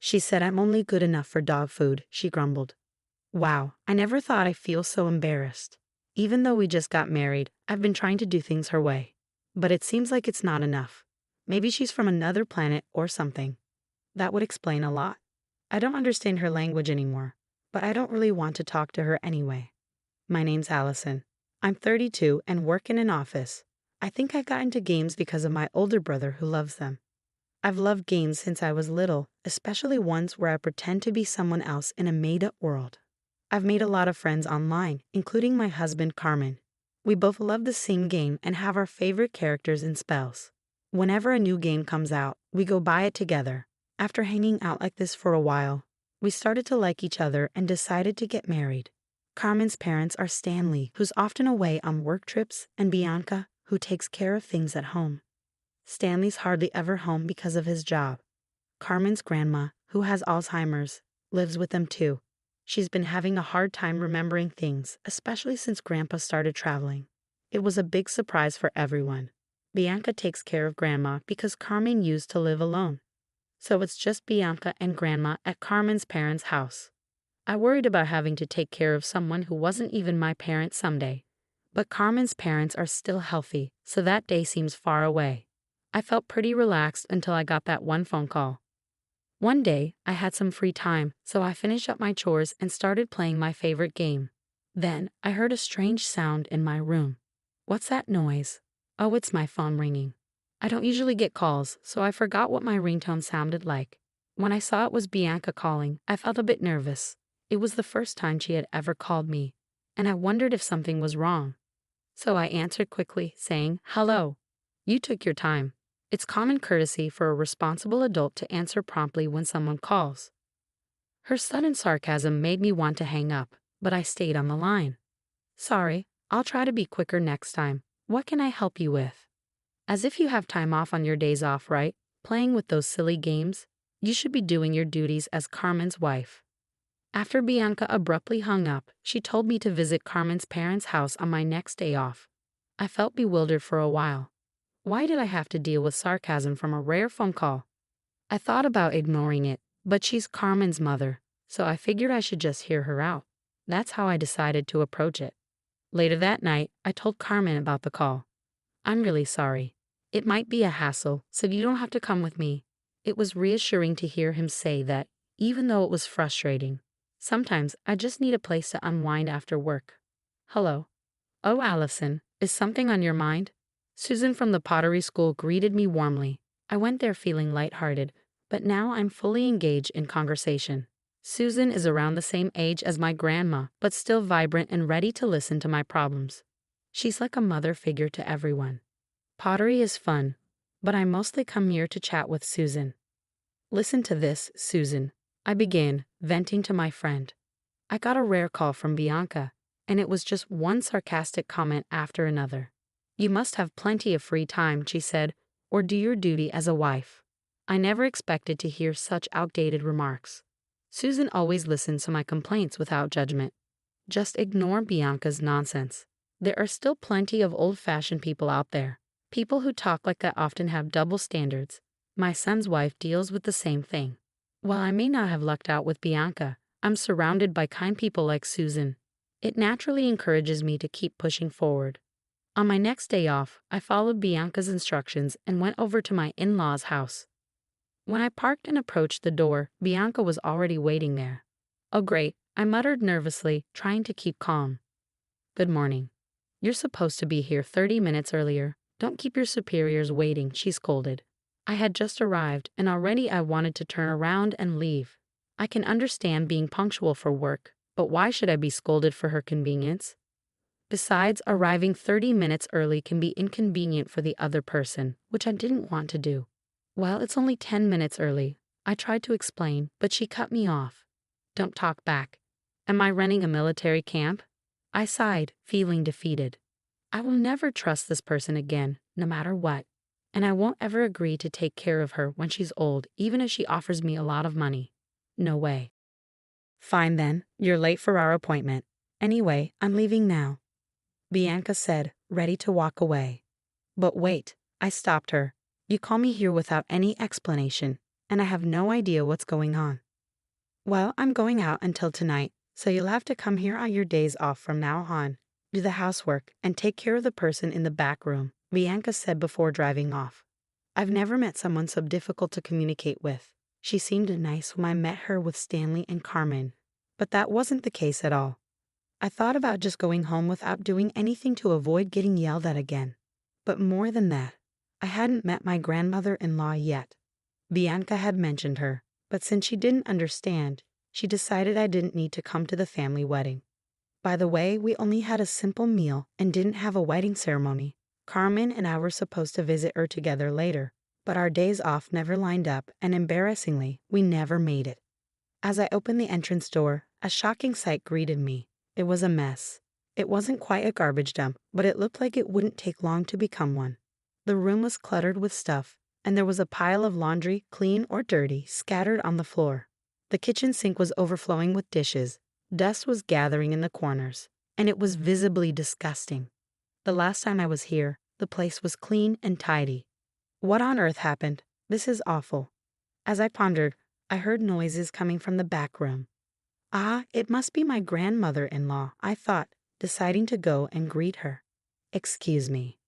She said I'm only good enough for dog food, she grumbled. Wow, I never thought I'd feel so embarrassed. Even though we just got married, I've been trying to do things her way. But it seems like it's not enough. Maybe she's from another planet or something. That would explain a lot. I don't understand her language anymore, but I don't really want to talk to her anyway. My name's Allison. I'm 32 and work in an office. I think I got into games because of my older brother who loves them. I've loved games since I was little, especially ones where I pretend to be someone else in a made-up world. I've made a lot of friends online, including my husband Carmen. We both love the same game and have our favorite characters and spells. Whenever a new game comes out, we go buy it together. After hanging out like this for a while, we started to like each other and decided to get married. Carmen's parents are Stanley, who's often away on work trips, and Bianca, who takes care of things at home. Stanley's hardly ever home because of his job. Carmen's grandma, who has Alzheimer's, lives with them too. She's been having a hard time remembering things, especially since Grandpa started traveling. It was a big surprise for everyone. Bianca takes care of Grandma because Carmen used to live alone. So it's just Bianca and Grandma at Carmen's parents' house. I worried about having to take care of someone who wasn't even my parent someday. But Carmen's parents are still healthy, so that day seems far away. I felt pretty relaxed until I got that one phone call. One day, I had some free time, so I finished up my chores and started playing my favorite game. Then, I heard a strange sound in my room. What's that noise? Oh, it's my phone ringing. I don't usually get calls, so I forgot what my ringtone sounded like. When I saw it was Bianca calling, I felt a bit nervous. It was the first time she had ever called me, and I wondered if something was wrong. So I answered quickly, saying, "Hello. You took your time. It's common courtesy for a responsible adult to answer promptly when someone calls." Her sudden sarcasm made me want to hang up, but I stayed on the line. "Sorry, I'll try to be quicker next time. What can I help you with?" As if you have time off on your days off, right? Playing with those silly games? You should be doing your duties as Carmen's wife. After Bianca abruptly hung up, she told me to visit Carmen's parents' house on my next day off. I felt bewildered for a while. Why did I have to deal with sarcasm from a rare phone call? I thought about ignoring it, but she's Carmen's mother, so I figured I should just hear her out. That's how I decided to approach it. Later that night, I told Carmen about the call. "I'm really sorry. It might be a hassle, so you don't have to come with me." It was reassuring to hear him say that, even though it was frustrating. Sometimes I just need a place to unwind after work. "Hello. Oh, Allison, is something on your mind?" Susan from the pottery school greeted me warmly. I went there feeling lighthearted, but now I'm fully engaged in conversation. Susan is around the same age as my grandma, but still vibrant and ready to listen to my problems. She's like a mother figure to everyone. Pottery is fun, but I mostly come here to chat with Susan. "Listen to this, Susan," I began, venting to my friend. I got a rare call from Bianca, and it was just one sarcastic comment after another. "You must have plenty of free time," she said, "or do your duty as a wife." I never expected to hear such outdated remarks. Susan always listens to my complaints without judgment. Just ignore Bianca's nonsense. There are still plenty of old-fashioned people out there. People who talk like that often have double standards. My son's wife deals with the same thing. While I may not have lucked out with Bianca, I'm surrounded by kind people like Susan. It naturally encourages me to keep pushing forward. On my next day off, I followed Bianca's instructions and went over to my in-laws' house. When I parked and approached the door, Bianca was already waiting there. "Oh great," I muttered nervously, trying to keep calm. "Good morning. You're supposed to be here 30 minutes earlier. Don't keep your superiors waiting," she scolded. I had just arrived, and already I wanted to turn around and leave. I can understand being punctual for work, but why should I be scolded for her convenience? Besides, arriving 30 minutes early can be inconvenient for the other person, which I didn't want to do. "Well, it's only 10 minutes early," I tried to explain, but she cut me off. "Don't talk back. Am I running a military camp?" I sighed, feeling defeated. I will never trust this person again, no matter what. And I won't ever agree to take care of her when she's old, even if she offers me a lot of money. No way. "Fine then, you're late for our appointment. Anyway, I'm leaving now," Bianca said, ready to walk away. "But wait," I stopped her. "You call me here without any explanation. and I have no idea what's going on. Well, I'm going out until tonight, so you'll have to come here on your days off from now on, do the housework, and take care of the person in the back room, Bianca said before driving off. I've never met someone so difficult to communicate with. She seemed nice when I met her with Stanley and Carmen, but that wasn't the case at all. I thought about just going home without doing anything to avoid getting yelled at again. But more than that, I hadn't met my grandmother-in-law yet. Bianca had mentioned her, but since she didn't understand, she decided I didn't need to come to the family wedding. By the way, we only had a simple meal and didn't have a wedding ceremony. Carmen and I were supposed to visit her together later, but our days off never lined up, and embarrassingly, we never made it. As I opened the entrance door, a shocking sight greeted me. It was a mess. It wasn't quite a garbage dump, but it looked like it wouldn't take long to become one. The room was cluttered with stuff, and there was a pile of laundry, clean or dirty, scattered on the floor. The kitchen sink was overflowing with dishes. Dust was gathering in the corners, and it was visibly disgusting. The last time I was here, the place was clean and tidy. What on earth happened? This is awful. As I pondered, I heard noises coming from the back room. Ah, it must be my grandmother-in-law, I thought, deciding to go and greet her. Excuse me.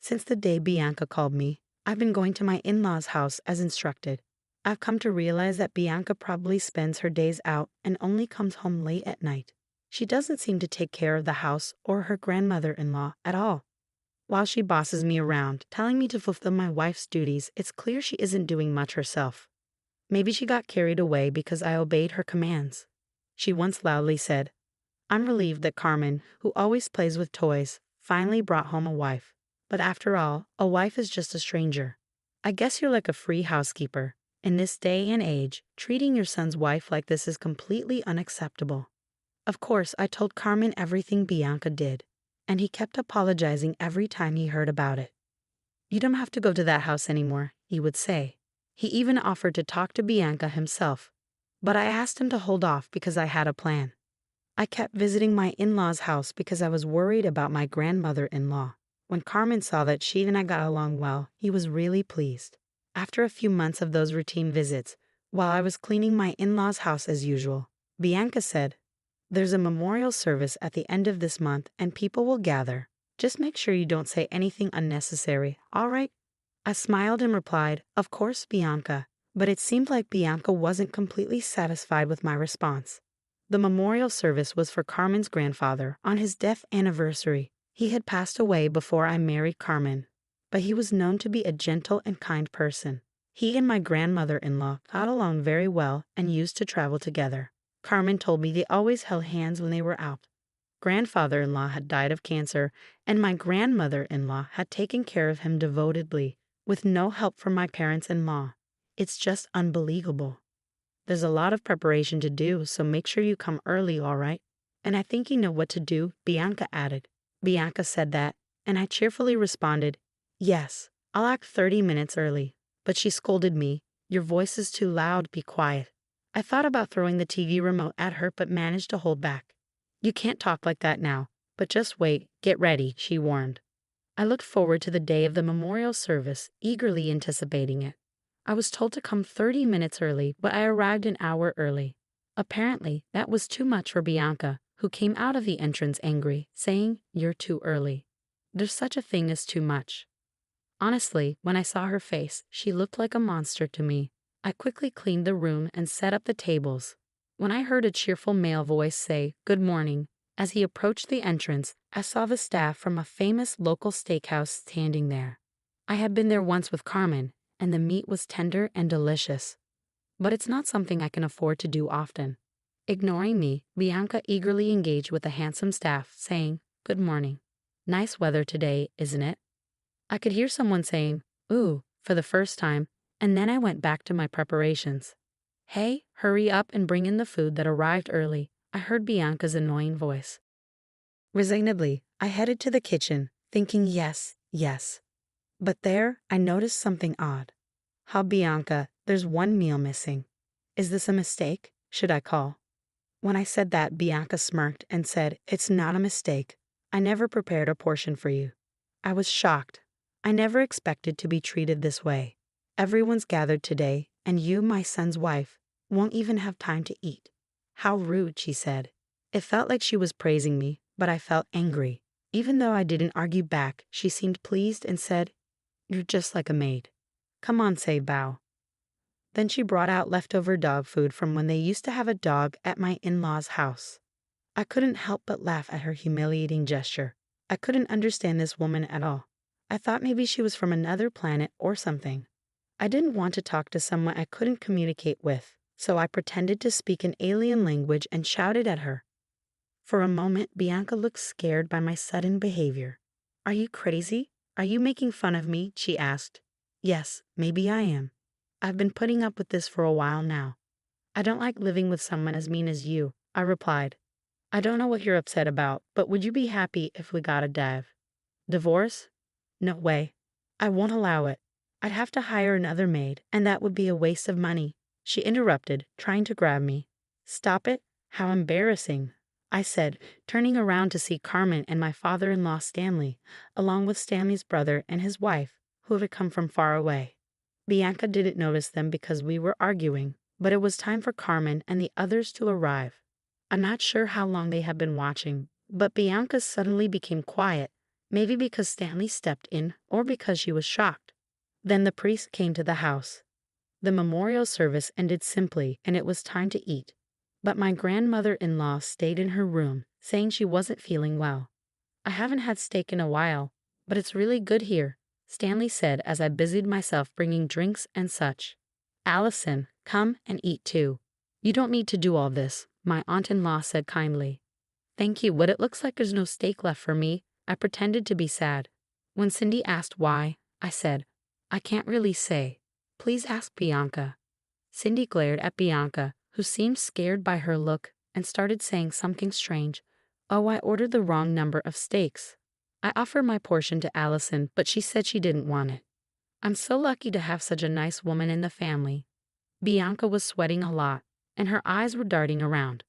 Since the day Bianca called me, I've been going to my in-laws' house as instructed. I've come to realize that Bianca probably spends her days out and only comes home late at night. She doesn't seem to take care of the house or her grandmother-in-law at all. While she bosses me around, telling me to fulfill my wife's duties, it's clear she isn't doing much herself. Maybe she got carried away because I obeyed her commands. She once loudly said, "I'm relieved that Carmen, who always plays with toys, finally brought home a wife. But after all, a wife is just a stranger. I guess you're like a free housekeeper. In this day and age, treating your son's wife like this is completely unacceptable." Of course, I told Carmen everything Bianca did, and he kept apologizing every time he heard about it. "You don't have to go to that house anymore," he would say. He even offered to talk to Bianca himself, but I asked him to hold off because I had a plan. I kept visiting my in-laws' house because I was worried about my grandmother-in-law. When Carmen saw that she and I got along well, he was really pleased. After a few months of those routine visits, while I was cleaning my in-laws' house as usual, Bianca said, "There's a memorial service at the end of this month and people will gather. Just make sure you don't say anything unnecessary, all right?" I smiled and replied, "Of course, Bianca," but it seemed like Bianca wasn't completely satisfied with my response. The memorial service was for Carmen's grandfather on his death anniversary. He had passed away before I married Carmen, but he was known to be a gentle and kind person. He and my grandmother-in-law got along very well and used to travel together. Carmen told me they always held hands when they were out. Grandfather-in-law had died of cancer, and my grandmother-in-law had taken care of him devotedly, with no help from my parents-in-law. It's just unbelievable. There's a lot of preparation to do, so make sure you come early, all right? And I think you know what to do, Bianca added. Bianca said that, and I cheerfully responded, "Yes, I'll act 30 minutes early." But she scolded me, "Your voice is too loud, be quiet." I thought about throwing the TV remote at her but managed to hold back. "You can't talk like that now, but just wait, get ready," she warned. I looked forward to the day of the memorial service, eagerly anticipating it. I was told to come 30 minutes early, but I arrived an hour early. Apparently, that was too much for Bianca, who came out of the entrance angry, saying, "You're too early." There's such a thing as too much. Honestly, when I saw her face, she looked like a monster to me. I quickly cleaned the room and set up the tables. When I heard a cheerful male voice say, "Good morning," as he approached the entrance, I saw the staff from a famous local steakhouse standing there. I had been there once with Carmen, and the meat was tender and delicious. But it's not something I can afford to do often. Ignoring me, Bianca eagerly engaged with the handsome staff, saying, "Good morning. Nice weather today, isn't it?" I could hear someone saying, "Ooh," for the first time, and then I went back to my preparations. "Hey, hurry up and bring in the food that arrived early," I heard Bianca's annoying voice. Resignedly, I headed to the kitchen, thinking yes, yes. But there, I noticed something odd. "How, Bianca, there's one meal missing. Is this a mistake? Should I call?" When I said that, Bianca smirked and said, "It's not a mistake. I never prepared a portion for you." I was shocked. I never expected to be treated this way. Everyone's gathered today, and you, my son's wife, won't even have time to eat. How rude, she said. It felt like she was praising me, but I felt angry. Even though I didn't argue back, she seemed pleased and said, "You're just like a maid. Come on, say bow." Then she brought out leftover dog food from when they used to have a dog at my in-laws' house. I couldn't help but laugh at her humiliating gesture. I couldn't understand this woman at all. I thought maybe she was from another planet or something. I didn't want to talk to someone I couldn't communicate with, so I pretended to speak an alien language and shouted at her. For a moment, Bianca looked scared by my sudden behavior. "Are you crazy? Are you making fun of me?" she asked. "Yes, maybe I am. I've been putting up with this for a while now. I don't like living with someone as mean as you," I replied. "I don't know what you're upset about, but would you be happy if we got a divorce? No way. I won't allow it. I'd have to hire another maid, and that would be a waste of money," she interrupted, trying to grab me. "Stop it? How embarrassing," I said, turning around to see Carmen and my father-in-law Stanley, along with Stanley's brother and his wife, who had come from far away. Bianca didn't notice them because we were arguing, but it was time for Carmen and the others to arrive. I'm not sure how long they had been watching, but Bianca suddenly became quiet, maybe because Stanley stepped in or because she was shocked. Then the priest came to the house. The memorial service ended simply, and it was time to eat. But my grandmother-in-law stayed in her room, saying she wasn't feeling well. "I haven't had steak in a while, but it's really good here," Stanley said as I busied myself bringing drinks and such. "Allison, come and eat too. You don't need to do all this," my aunt-in-law said kindly. "Thank you, but it looks like there's no steak left for me." I pretended to be sad. When Cindy asked why, I said, "I can't really say. Please ask Bianca." Cindy glared at Bianca, who seemed scared by her look, and started saying something strange. "Oh, I ordered the wrong number of steaks." I offered my portion to Allison, but she said she didn't want it. I'm so lucky to have such a nice woman in the family. Bianca was sweating a lot, and her eyes were darting around.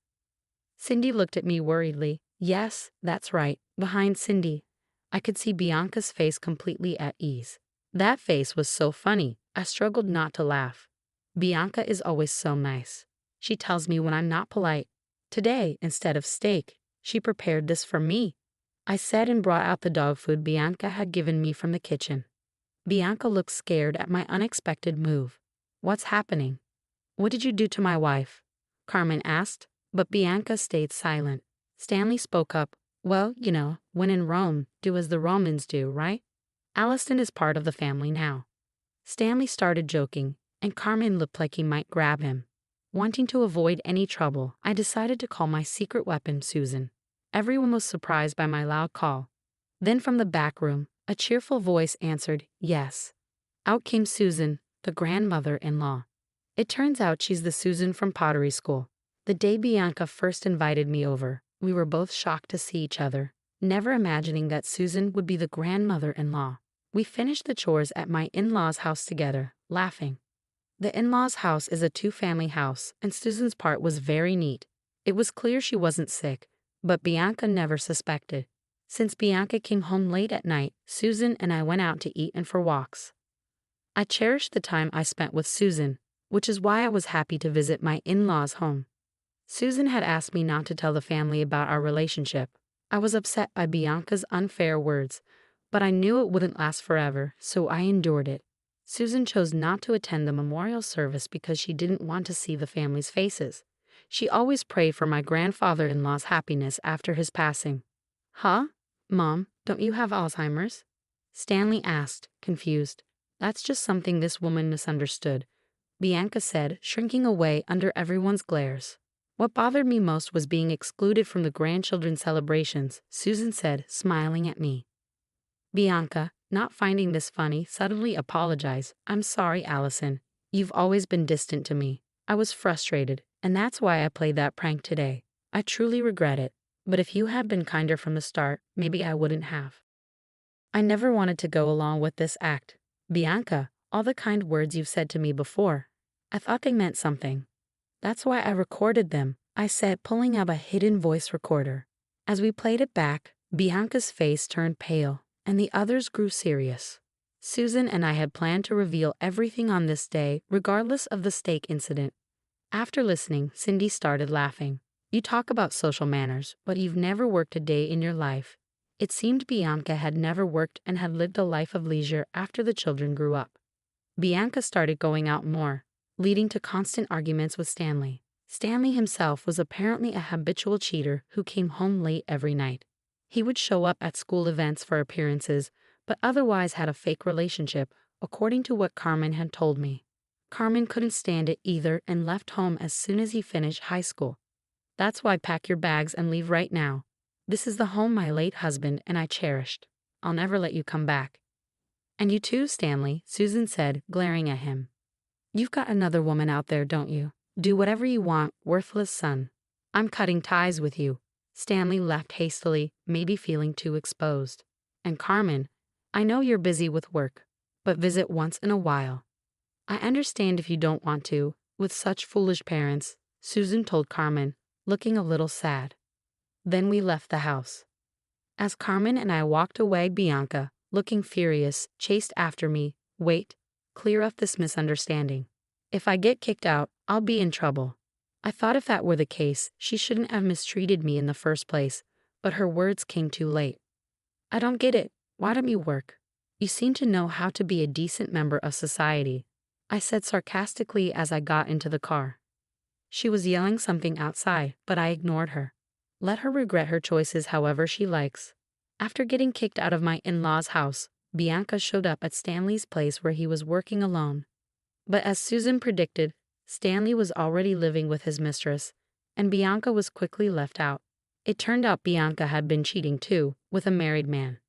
Cindy looked at me worriedly. Yes, that's right, behind Cindy. I could see Bianca's face completely at ease. That face was so funny, I struggled not to laugh. Bianca is always so nice. She tells me when I'm not polite. Today, instead of steak, she prepared this for me. I said and brought out the dog food Bianca had given me from the kitchen. Bianca looked scared at my unexpected move. "What's happening? What did you do to my wife?" Carmen asked, but Bianca stayed silent. Stanley spoke up. "Well, you know, when in Rome, do as the Romans do, right? Allison is part of the family now." Stanley started joking, and Carmen looked like he might grab him. Wanting to avoid any trouble, I decided to call my secret weapon Susan. Everyone was surprised by my loud call. Then from the back room, a cheerful voice answered, "Yes." Out came Susan, the grandmother-in-law. It turns out she's the Susan from pottery school. The day Bianca first invited me over, we were both shocked to see each other, never imagining that Susan would be the grandmother-in-law. We finished the chores at my in-laws' house together, laughing. The in-laws' house is a two-family house, and Susan's part was very neat. It was clear she wasn't sick, but Bianca never suspected. Since Bianca came home late at night, Susan and I went out to eat and for walks. I cherished the time I spent with Susan, which is why I was happy to visit my in-laws' home. Susan had asked me not to tell the family about our relationship. I was upset by Bianca's unfair words, but I knew it wouldn't last forever, so I endured it. Susan chose not to attend the memorial service because she didn't want to see the family's faces. She always prayed for my grandfather-in-law's happiness after his passing. "Huh? Mom, don't you have Alzheimer's?" Stanley asked, confused. "That's just something this woman misunderstood," Bianca said, shrinking away under everyone's glares. "What bothered me most was being excluded from the grandchildren's celebrations," Susan said, smiling at me. Bianca, not finding this funny, suddenly apologized. "I'm sorry, Allison. You've always been distant to me. I was frustrated, and that's why I played that prank today. I truly regret it, but if you had been kinder from the start, maybe I wouldn't have." I never wanted to go along with this act. "Bianca, all the kind words you've said to me before, I thought they meant something. That's why I recorded them," I said, pulling out a hidden voice recorder. As we played it back, Bianca's face turned pale, and the others grew serious. Susan and I had planned to reveal everything on this day, regardless of the steak incident. After listening, Cindy started laughing. You talk about social manners, but you've never worked a day in your life. It seemed Bianca had never worked and had lived a life of leisure after the children grew up. Bianca started going out more, leading to constant arguments with Stanley. Stanley himself was apparently a habitual cheater who came home late every night. He would show up at school events for appearances, but otherwise had a fake relationship, according to what Carmen had told me. Carmen couldn't stand it either and left home as soon as he finished high school. That's why pack your bags and leave right now. This is the home my late husband and I cherished. I'll never let you come back. And you too, Stanley, Susan said, glaring at him. You've got another woman out there, don't you? Do whatever you want, worthless son. I'm cutting ties with you. Stanley left hastily, maybe feeling too exposed. And Carmen, I know you're busy with work, but visit once in a while. I understand if you don't want to, with such foolish parents, Susan told Carmen, looking a little sad. Then we left the house. As Carmen and I walked away, Bianca, looking furious, chased after me. Wait, clear up this misunderstanding. If I get kicked out, I'll be in trouble. I thought if that were the case, she shouldn't have mistreated me in the first place, but her words came too late. I don't get it. Why don't you work? You seem to know how to be a decent member of society, I said sarcastically as I got into the car. She was yelling something outside, but I ignored her. Let her regret her choices however she likes. After getting kicked out of my in-laws' house, Bianca showed up at Stanley's place where he was working alone. But as Susan predicted, Stanley was already living with his mistress, and Bianca was quickly left out. It turned out Bianca had been cheating too, with a married man.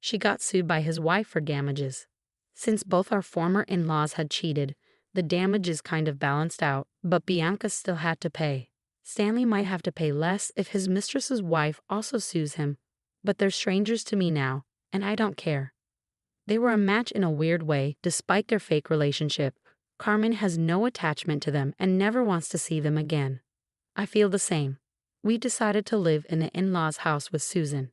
She got sued by his wife for damages. Since both our former in-laws had cheated, the damages kind of balanced out, but Bianca still had to pay. Stanley might have to pay less if his mistress's wife also sues him, but they're strangers to me now, and I don't care. They were a match in a weird way, despite their fake relationship. Carmen has no attachment to them and never wants to see them again. I feel the same. We decided to live in the in-laws' house with Susan.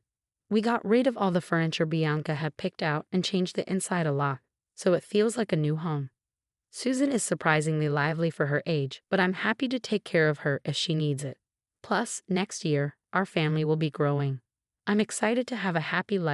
We got rid of all the furniture Bianca had picked out and changed the inside a lot, so it feels like a new home. Susan is surprisingly lively for her age, but I'm happy to take care of her if she needs it. Plus, next year, our family will be growing. I'm excited to have a happy life